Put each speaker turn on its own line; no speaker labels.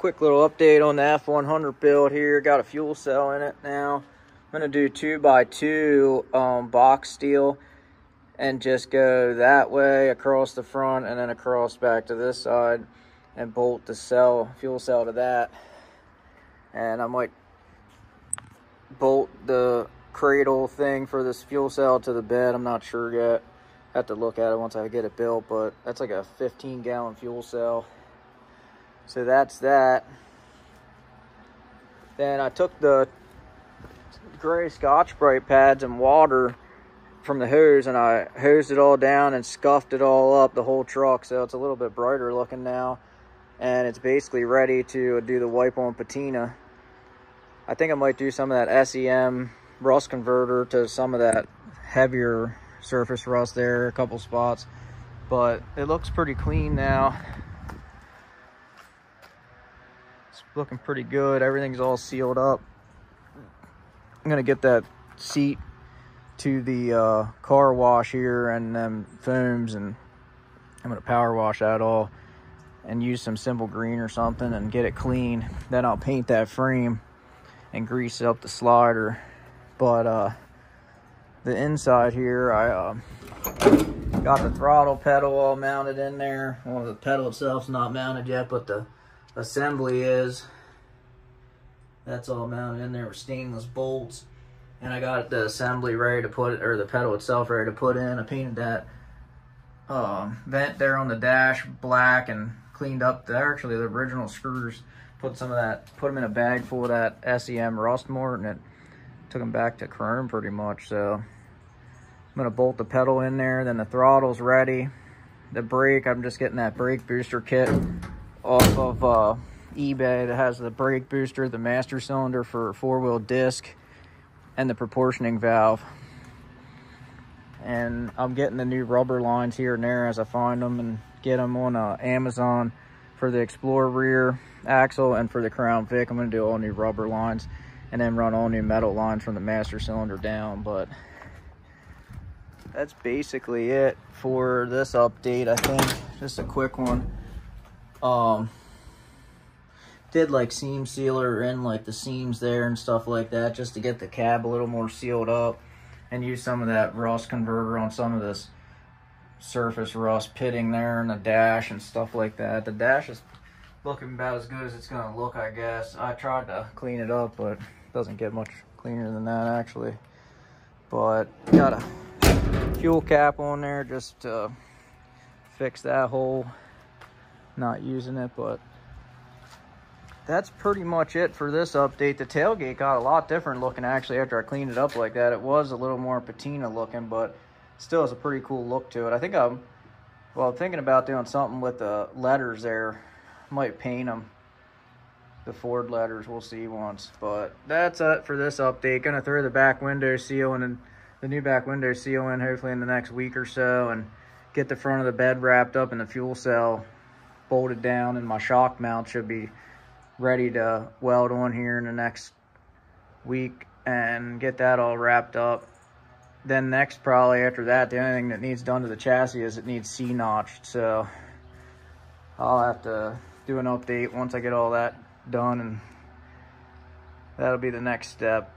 Quick little update on the F100 build here. Got a fuel cell in it now. I'm gonna do 2x2 box steel and just go that way across the front and then across back to this side and bolt the fuel cell to that. And I might bolt the cradle thing for this fuel cell to the bed. I'm not sure yet. Have to look at it once I get it built, but that's like a 15-gallon fuel cell. So that's that. Then I took the gray Scotch-Brite pads and water from the hose and I hosed it all down and scuffed it all up, the whole truck, so it's a little bit brighter looking now. And it's basically ready to do the wipe on patina. I think I might do some of that SEM rust converter to some of that heavier surface rust there, a couple spots. But it looks pretty clean now. It's looking pretty good. Everything's all sealed up. I'm gonna get that seat to the car wash here and them foams, and I'm gonna power wash that all and use some simple green or something and get it clean. Then I'll paint that frame and grease up the slider. But the inside here, I got the throttle pedal all mounted in there. Well, the pedal itself's not mounted yet, but the assembly is. That's all mounted in there with stainless bolts. And I got the assembly ready to put, or the pedal itself ready to put in. I painted that vent there on the dash black and cleaned up the original screws. Put some of that, put them in a bag full of that SEM rust mort, and it took them back to chrome pretty much. So I'm gonna bolt the pedal in there. Then the throttle's ready. The brake, I'm just getting that brake booster kit off of eBay that has the brake booster, the master cylinder for 4-wheel disc, and the proportioning valve. And I'm getting the new rubber lines here and there as I find them and get them on Amazon for the Explorer rear axle, and for the Crown Vic I'm going to do all new rubber lines and then run all new metal lines from the master cylinder down. But that's basically it for this update, I think. Just a quick one. Did like seam sealer in like the seams there and stuff like that, just to get the cab a little more sealed up, and use some of that rust converter on some of this surface rust pitting there in the dash and stuff like that. The dash is looking about as good as it's gonna look, I guess. I tried to clean it up, but it doesn't get much cleaner than that actually. But got a fuel cap on there just to fix that hole. Not using it, but that's pretty much it for this update. The tailgate got a lot different looking actually after I cleaned it up like that. It was a little more patina looking, but still has a pretty cool look to it. I think I'm thinking about doing something with the letters there. Might paint them, the Ford letters. We'll see once. But that's it for this update. Gonna throw the back window seal and the new back window seal in hopefully in the next week or so, and get the front of the bed wrapped up and the fuel cell bolted down, and my shock mount should be ready to weld on here in the next week and get that all wrapped up. Then next, probably after that, the only thing that needs done to the chassis is it needs C-notched. So I'll have to do an update once I get all that done, and that'll be the next step.